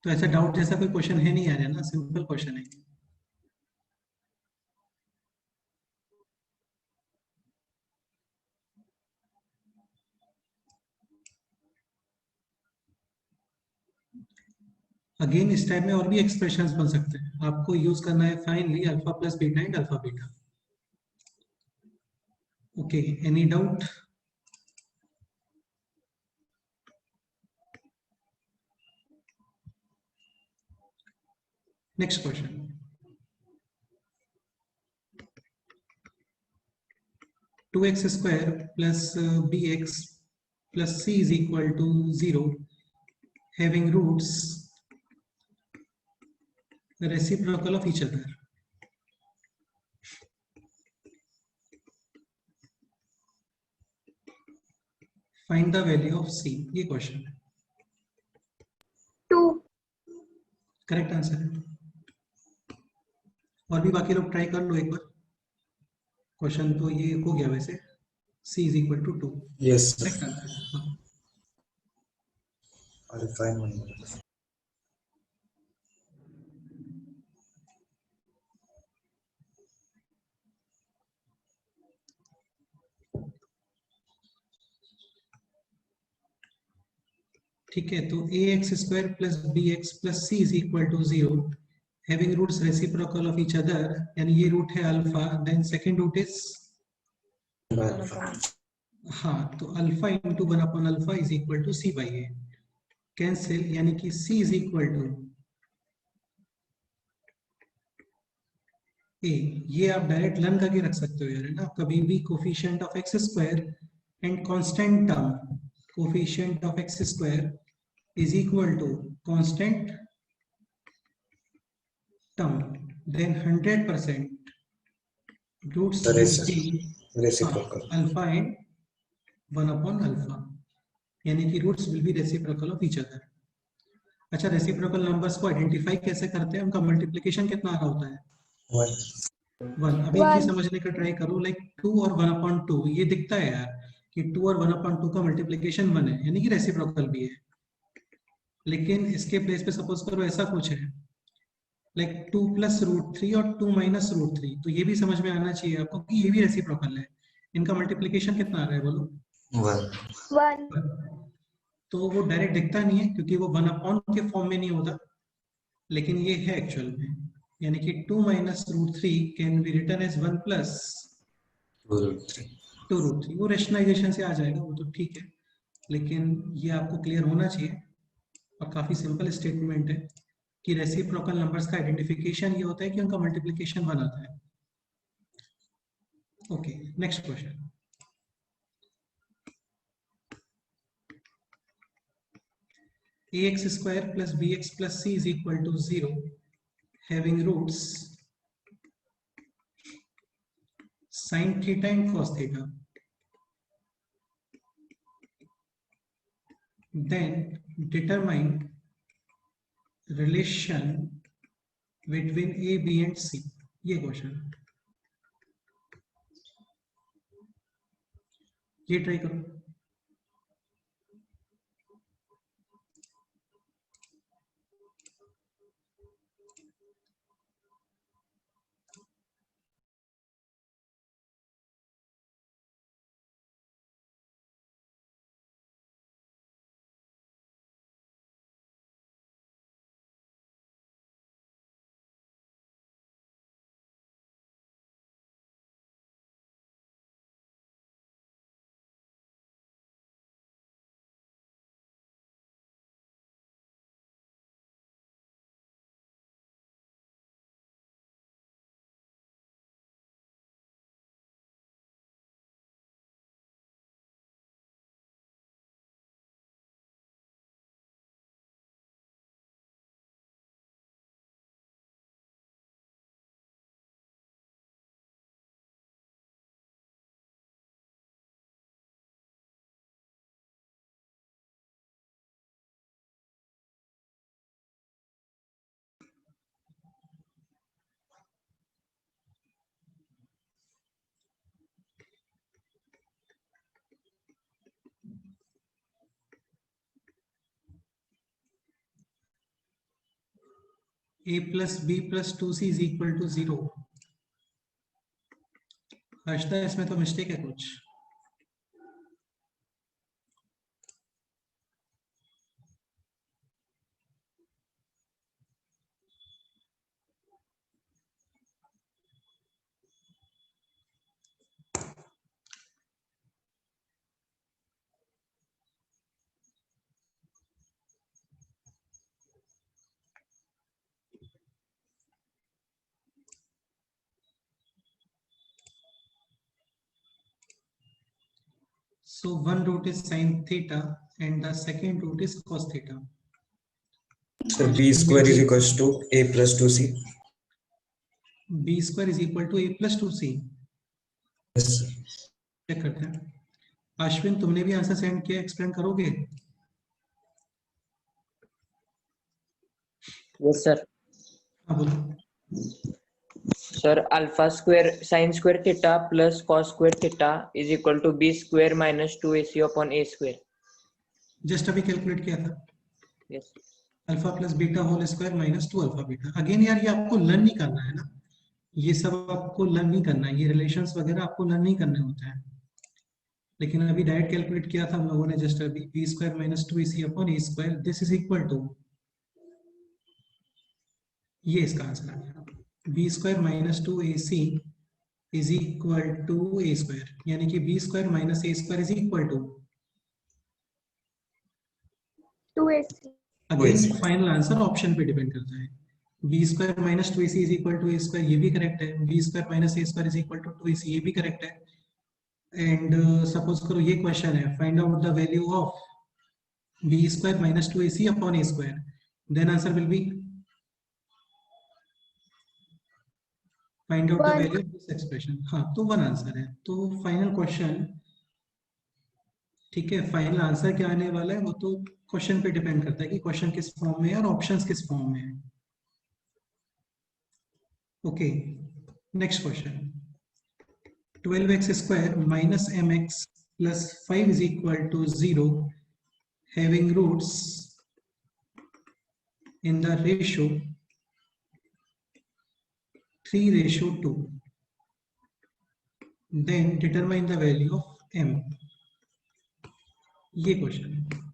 तो ऐसा डाउट जैसा कोई क्वेश्चन है नहीं आ रहा ना, सिंपल क्वेश्चन है. अगेन इस टाइप में और भी एक्सप्रेशंस बन सकते हैं. आपको यूज करना है finally alpha plus beta and alpha beta. Okay, any doubt? Next question. Two x square plus b x plus c is equal to 0 having roots reciprocal of each other. Find the value of c. ये क्वेश्चन है. 2. करेक्ट आंसर है. और भी बाकी लोग ट्राई कर लो एक बार. क्वेश्चन तो ये हो गया वैसे. c is equal to 2. Yes, sir. Correct answer है. I'll find one more. ठीक है. तो a x square plus b x plus c is equal to 0 having roots reciprocal of each other. यानी ये रूट है alpha, then second root is, हाँ, तो alpha into 1 upon alpha is equal to c by a. Cancel, यानी कि c is equal to a. ये आप डायरेक्ट लर्न करके रख सकते हो यार, है ना. कभी भी coefficient of x square and constant term, coefficient of x square is equal to constant term, then 100% roots will be reciprocal. Alpha and 1 upon alpha, यानी कि roots will be reciprocal of each other. अच्छा, रेसिप्रोकल नंबर्स को आइडेंटिफाई कैसे करते हैं? उनका मल्टीप्लिकेशन कितना आ रहा होता है? 1. अभी ये समझने का ट्राई करो, लाइक 2 और 1 अपॉन 2 ये दिखता है यार कि 2 और 1 अपॉन 2 का मल्टीप्लिकेशन 1 है, यानी कि रेसिप्रोकल भी है. लेकिन इसके प्लेस पे सपोज करो ऐसा कुछ है लाइक 2 प्लस रूट 3 और 2 माइनस रूट 3, तो ये भी समझ में आना चाहिए आपको कि ये भी रेसिप्रोकल है. इनका मल्टीप्लिकेशन कितना आ रहा है बोलो? 1. तो वो डायरेक्ट दिखता नहीं है क्योंकि वो 1 अपॉन के फॉर्म में नहीं होता, लेकिन ये है एक्चुअल में. यानी कि 2 minus root 3 can be written as 1 plus 2 root 3. वो रेशनलाइजेशन से आ जाएगा, वो तो ठीक है, लेकिन ये आपको क्लियर होना चाहिए. और काफी सिंपल स्टेटमेंट है कि रेसिप्रोकल नंबर्स का आइडेंटिफिकेशन ये होता है कि उनका मल्टीप्लिकेशन 1 आता है. Okay, next question. ax square plus bx plus c is equal to 0, having roots sin theta and cos theta. Then determine relation between a, b and c. ये क्वेश्चन, ये ट्राई करो. a plus b plus 2c is equal to 0. Harshada, इसमें तो मिस्टेक है कुछ. So one root is sin theta and the second root is cos theta. So b square is equals to a plus 2c. b square is equal to a plus 2c. Yes. Check करते हैं. अश्विन, तुमने भी आंसर सेंड किया, एक्सप्लेन करोगे? Yes sir. हाँ बोलो. Sir alpha square sine square theta plus cos square theta is equal to b square minus 2ac upon a square. Just अभी कैलकुलेट किया था. Yes. Alpha plus beta whole square minus 2 alpha beta. Again यार, ये आपको लर्न नहीं करना है ना, ये सब आपको लर्न नहीं करना है, ये रिलेशंस वगैरह आपको लर्न नहीं करने होते हैं. लेकिन अभी डायरेक्ट कैलकुलेट किया था हम लोगों ने जस्ट अभी. B square minus 2ac upon a square, this is equal to, ये इसका आंसर आ गया. B square minus 2ac is equal to a square, यानी कि b square minus a square is equal to 2ac. Again final answer option पे डिपेंड करता है. B square minus 2ac is equal to a square, ये भी करेक्ट है. B square minus a square is equal to 2ac, ये भी करेक्ट है. एंड सपोज करो ये क्वेश्चन है, find out the value of b square minus 2ac upon a square, then answer will be find out the One. Value of this expression. हाँ, तो वन आंसर है. तो फाइनल क्वेश्चन, ठीक है, फाइनल आंसर क्या आने वाला है वो तो क्वेश्चन पे डिपेंड करता है कि क्वेश्चन किस फॉर्म में है और ऑप्शंस किस फॉर्म में है. Okay, next question. 12x square minus mx plus 5 is equal to 0, having roots in the ratio 3:2. Then determine the value of m. ये क्वेश्चन है.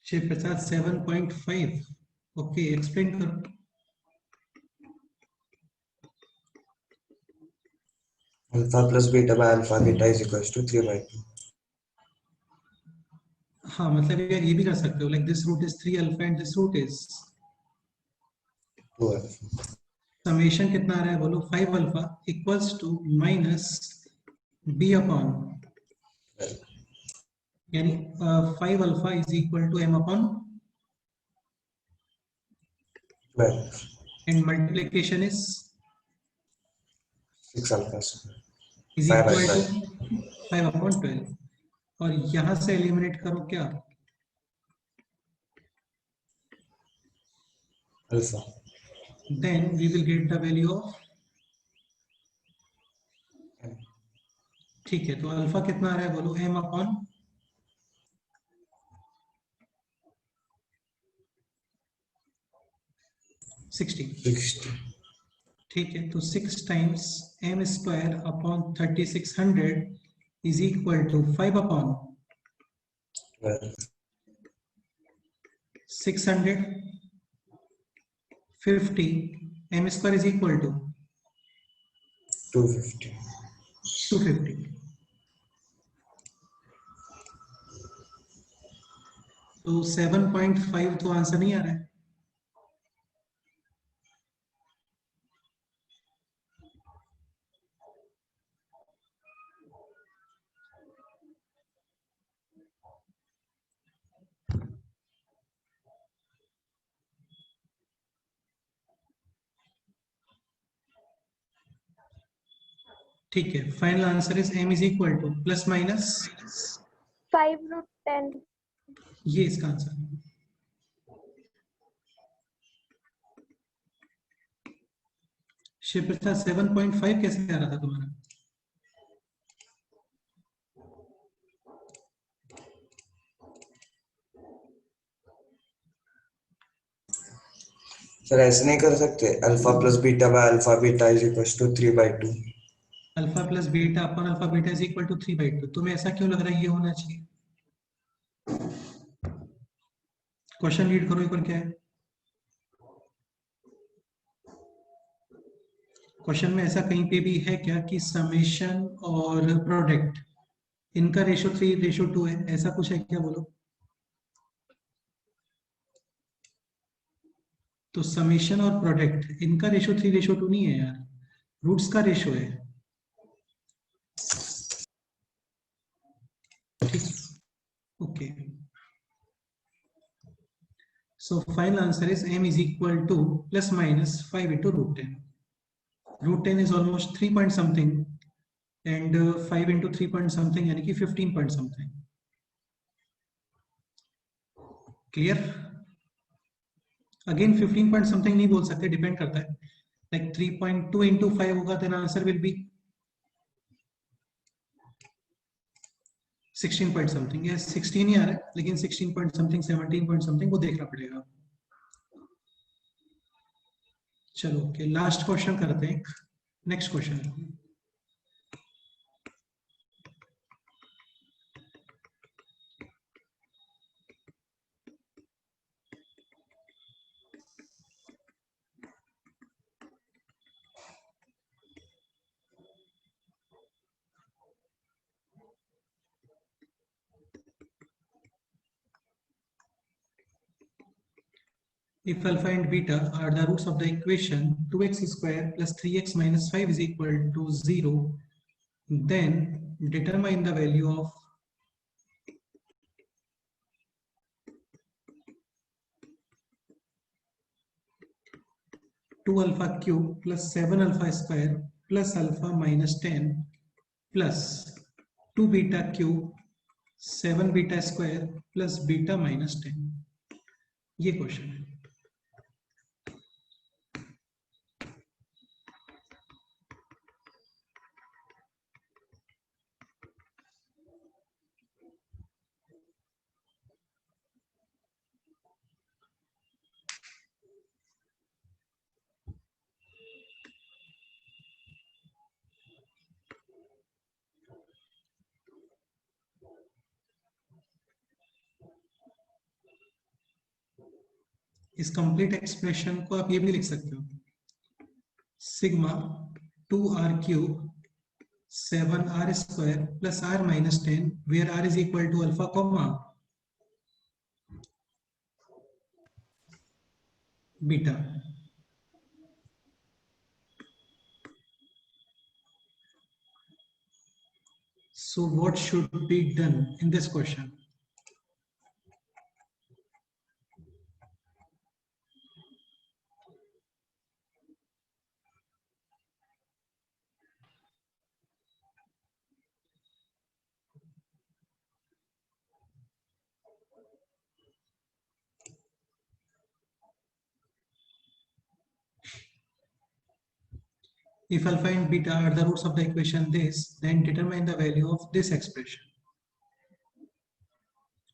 शिव प्रसाद 7.5. ओके, एक्सप्लेन करो. Alpha plus beta by alpha beta is equals to 3 by 2. हाँ, मतलब यार ये भी कर सकते हो, like this root is 3 alpha and this root is 2 alpha. Summation कितना आ रहा है बोलो, 5 alpha equals to minus b upon, यानी 5 alpha is equal to m upon 12. And multiplication is 6 alpha square. Is 5 equal alpha. To 5 upon 12. और यहां से एलिमिनेट करो क्या, Alpha. Then we will get the value of, ठीक है, तो अल्फा कितना आ रहा है बोलो, एम अपॉन 60. 60. ठीक है, तो 6 times m square upon 3600 is equal to 5 upon 12. 650 m square is equal to 250. 250. तो 7.5 तो आंसर नहीं आ रहा है. ठीक है, final answer is m is equal two plus minus 5 root 10. ये इसका आंसर है. शिव प्रसाद 7.5 कैसे आ रहा था तुम्हारा? सर ऐसे नहीं कर सकते, alpha plus beta by alpha beta is equals to 3 by 2. Alpha plus beta upon alpha beta is equal to 3/2. तुम्हें ऐसा क्यों लग रहा है ये होना चाहिए? क्वेश्चन रीड करो एक बार, क्या है क्वेश्चन में? ऐसा कहीं पे भी है क्या कि समेशन और प्रोडक्ट इनका रेशो 3:2 है, ऐसा कुछ है क्या बोलो? तो समेशन और प्रोडक्ट इनका रेशो 3:2 नहीं है यार, रूट्स का रेशो है. ठीक, okay. So final answer is m is equal to plus minus 5 into root 10. Root 10 is almost 3 point something and 5 into 3 point something यानी कि 15 point something. Clear? Again 15 point something नहीं बोल सकते, डिपेंड करता है. Like 3.2 into 5 होगा, then answer will be 16 point something. Yes, 16 ही आ रहा है, लेकिन 16 point something, 17 point something वो देखना पड़ेगा. चलो ओके, लास्ट क्वेश्चन करते हैं. Next question. If alpha and beta are the roots of the equation 2x square plus 3x minus 5 is equal to 0, then determine the value of two alpha cube plus 7 alpha square plus alpha minus 10 plus 2 beta cube 7 beta square plus beta minus 10. ये क्वेश्चन है. इस कंप्लीट एक्सप्रेशन को आप ये भी लिख सकते हो, sigma 2r cube 7r square plus r minus 10 where r is equal to alpha comma beta. So what should be done in this question? If alpha and beta are the roots of the equation this, then determine the value of this expression.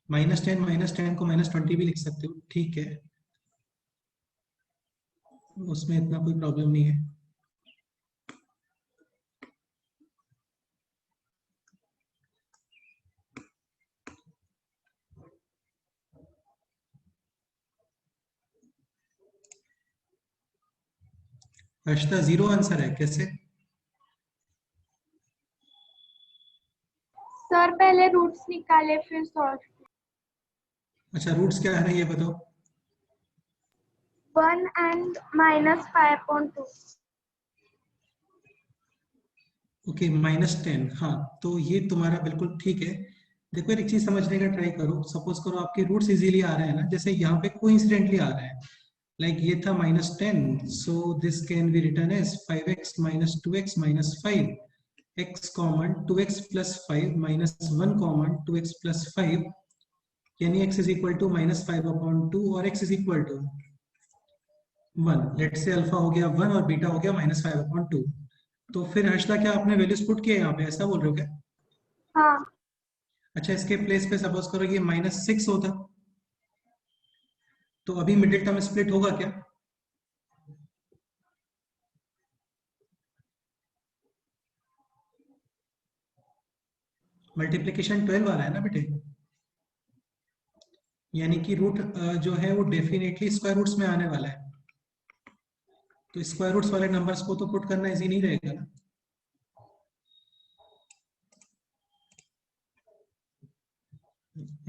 -10 को -20 भी लिख सकते हो, ठीक है, उसमें इतना कोई प्रॉब्लम नहीं है. हर्षिता 0 आंसर है, कैसे? सर पहले रूट्स निकाले फिर सॉल्व. अच्छा, रूट्स क्या है ये बताओ. 1 and -5/2. ओके, -10. हाँ, तो ये तुम्हारा बिल्कुल ठीक है. देखो एक चीज समझने का ट्राई करो. सपोज करो आपके रूट्स इजीली आ रहे हैं ना, जैसे यहाँ पे कोइंसिडेंटली आ रहे हैं. लाइक ये था -10, so this can be written as 5x minus 2x minus 5, x common 2x plus 5 minus 1 common 2x plus 5, यानी x is equal to -5/2 और x is equal to 1. Late से अल्फा हो गया 1 और बीटा हो गया -5/2. तो फिर हर्षिता क्या आपने वैल्यूज पुट किए यहाँ पे, ऐसा बोल रहे हो क्या? हाँ. अच्छा, इसके प्लेस पे सपोज करो ये -6 होता, तो अभी मिडिल टर्म स्प्लिट होगा क्या? मल्टीप्लिकेशन 12 आ रहा है ना बेटे, यानी कि रूट जो है वो डेफिनेटली स्क्वायर रूट्स में आने वाला है. तो स्क्वायर रूट्स वाले नंबर्स को तो पुट करना इजी नहीं रहेगा ना.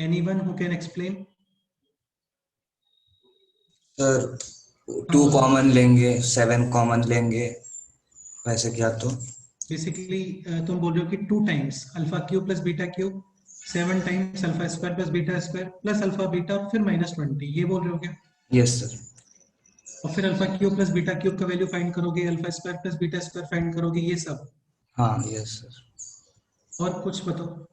Anyone who can explain? Sir 2 common लेंगे, 7 कॉमन लेंगे, वैसे क्या? तो बेसिकली तुम बोल रहे हो कि 2 times alpha cube plus beta cube, 7 times alpha square plus beta square plus alpha beta और फिर -20, ये बोल रहे हो क्या? Yes sir. और फिर alpha cube plus beta cube का वैल्यू फाइंड करोगे, alpha square plus beta square find करोगे, ये सब. हाँ यस सर. और कुछ बताओ.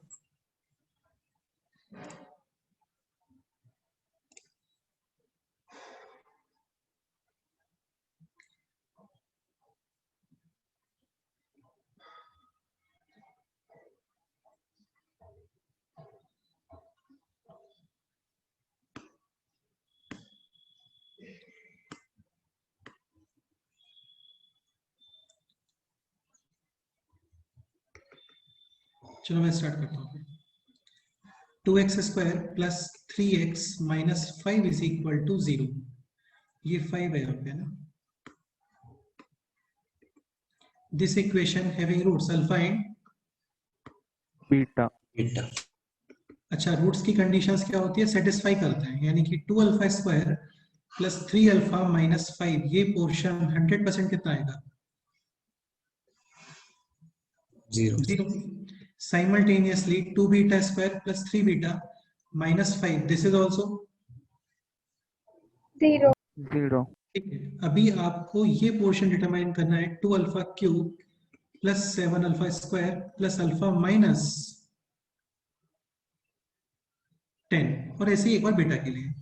चलो मैं स्टार्ट करता हूँ. 2x square plus 3x minus 5 is equal to 0. ये 5 है यहाँ पे ना. This equation having roots alpha and beta. Beta. अच्छा, रूट्स की कंडीशंस क्या होती है? सेटिस्फाई करते हैं, यानी कि 2 alpha square plus 3 alpha minus 5, ये पोर्शन 100% कितना आएगा? 0. Simultaneously 2 beta square plus 3 beta minus 5, this is also 0. 0. ठीक है. अभी आपको ये पोर्शन डिटरमाइन करना है 2 alpha cube plus 7 alpha square plus alpha minus 10 और ऐसे ही एक बार बीटा के लिए.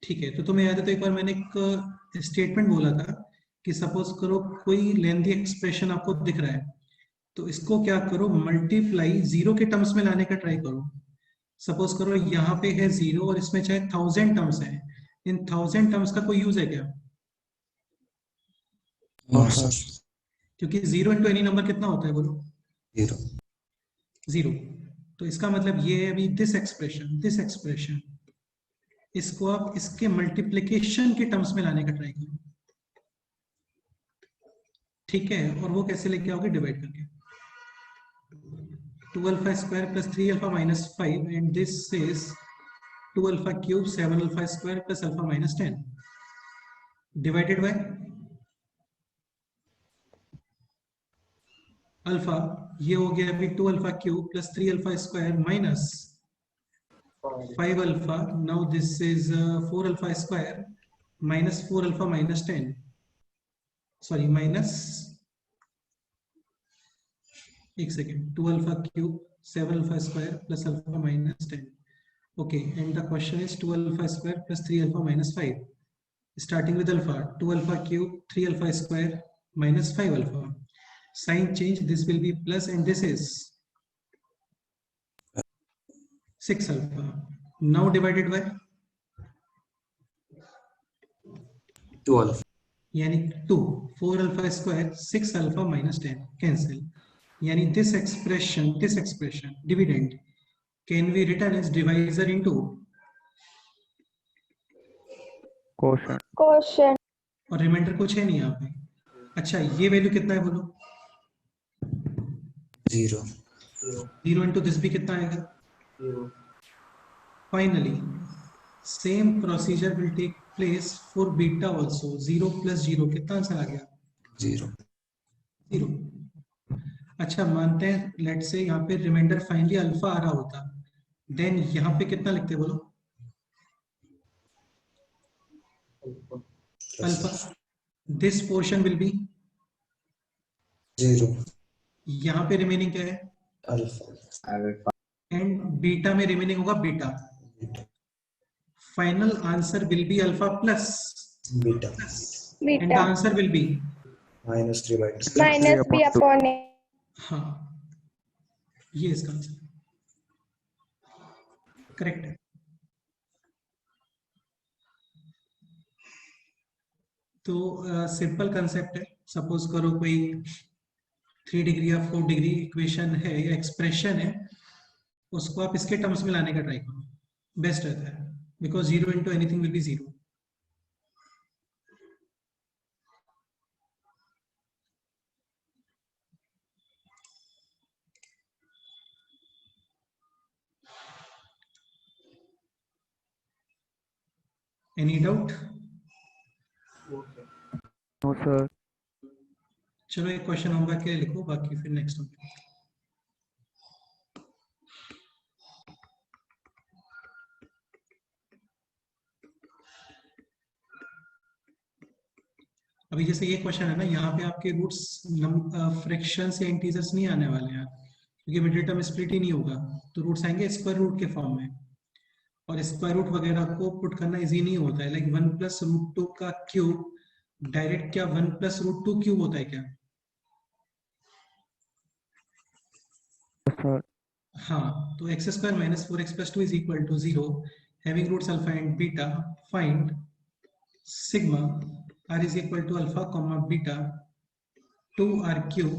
ठीक है, तो तुम्हें याद है तो एक बार मैंने एक स्टेटमेंट बोला था कि सपोज करो कोई लेंथी एक्सप्रेशन आपको दिख रहा है, तो इसको क्या करो, मल्टीप्लाई 0 के टर्म्स में लाने का ट्राई करो. सपोज करो यहाँ पे है 0 और इसमें चाहे 1000 टर्म्स है, इन 1000 टर्म्स का कोई यूज है क्या? No sir. क्योंकि 0 इंटू एनी नंबर कितना होता है बोलो? 0. 0. तो इसका मतलब ये है अभी दिस एक्सप्रेशन इसको आप इसके मल्टीप्लिकेशन के टर्म्स में लाने का ट्राई करो, ठीक है। और वो कैसे लेके आओगे, डिवाइड करके 2 alpha square plus 3 alpha minus 5 and this is 2 alpha cube 7 alpha square plus alpha minus 10 divided by alpha, ये हो गया अभी 2 alpha cube plus 3 alpha square minus 5 alpha. Now this is 4 alpha square minus 4 alpha minus 10. Sorry, minus, एक second, 2 alpha cube 7 alpha square plus alpha minus 10. Okay, and the question is 2 alpha square plus 3 alpha minus 5. Starting with alpha, 2 alpha cube 3 alpha square minus 5 alpha. Sign change, this will be plus and this is 6 alpha. Now divided by 2 alpha. यानी 2 4 alpha square 6 alpha minus 10 cancel. यानी this expression dividend can be written as divisor into question question और रिमाइंडर कुछ है नहीं यहाँ पे। अच्छा, ये वैल्यू कितना है बोलो, 0. 0 इंटू दिस भी कितना आएगा। Finally, same procedure will take place for beta also. 0 plus 0 कितना आंसर आ गया, 0. 0। अच्छा, मानते हैं लेट्स से यहाँ पे रिमाइंडर फाइनली अल्फा आ रहा होता, देन यहाँ पे कितना लिखते बोलो, alpha. This portion will be 0. यहाँ पे रिमेनिंग क्या है, Alpha. एंड बीटा में रिमेनिंग होगा beta. Final answer will be alpha plus Beta. And the beta answer will be Minus 3 by 2. Minus b upon a. हाँ, ये इसका आंसर करेक्ट है। तो सिंपल कंसेप्ट है। सपोज करो कोई 3 डिग्री या 4 डिग्री इक्वेशन है या एक्सप्रेशन है, उसको आप इसके टर्म्स में लाने का ट्राई करो, बेस्ट रहता है, because 0 into anything will be 0। Any doubt? No sir. चलो एक क्वेश्चन होमवर्क के लिए लिखो, बाकी फिर नेक्स्ट हम अभी जैसे ये क्वेश्चन है ना, यहाँ पे आपके रूट्स फ्रैक्शन से इंटीजर्स नहीं आने वाले हैं क्योंकि मिडिल टर्म स्प्लिट ही नहीं होगा, तो रूट्स आएंगे स्क्वायर रूट के फॉर्म में, और स्क्वायर रूट वगैरह को पुट करना इजी नहीं होता है। लाइक 1 प्लस रूट 2 का क्यूब डायरेक्ट क्या 1 प्लस रूट 2 क्यूब होता है क्या? सर हाँ, तो x square minus 4x plus 2 is equal to 0 having roots alpha and beta, find sigma r is equal to alpha comma beta 2r cube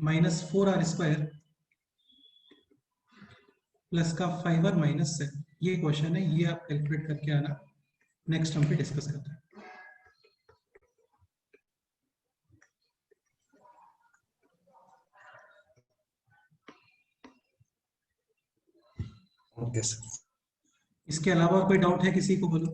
minus 4r square plus का 5r माइनस 7। ये क्वेश्चन है, ये आप कैलकुलेट करके आना, नेक्स्ट हम पे डिस्कस करते हैं। Okay, sir. इसके अलावा और कोई डाउट है किसी को, बोलो।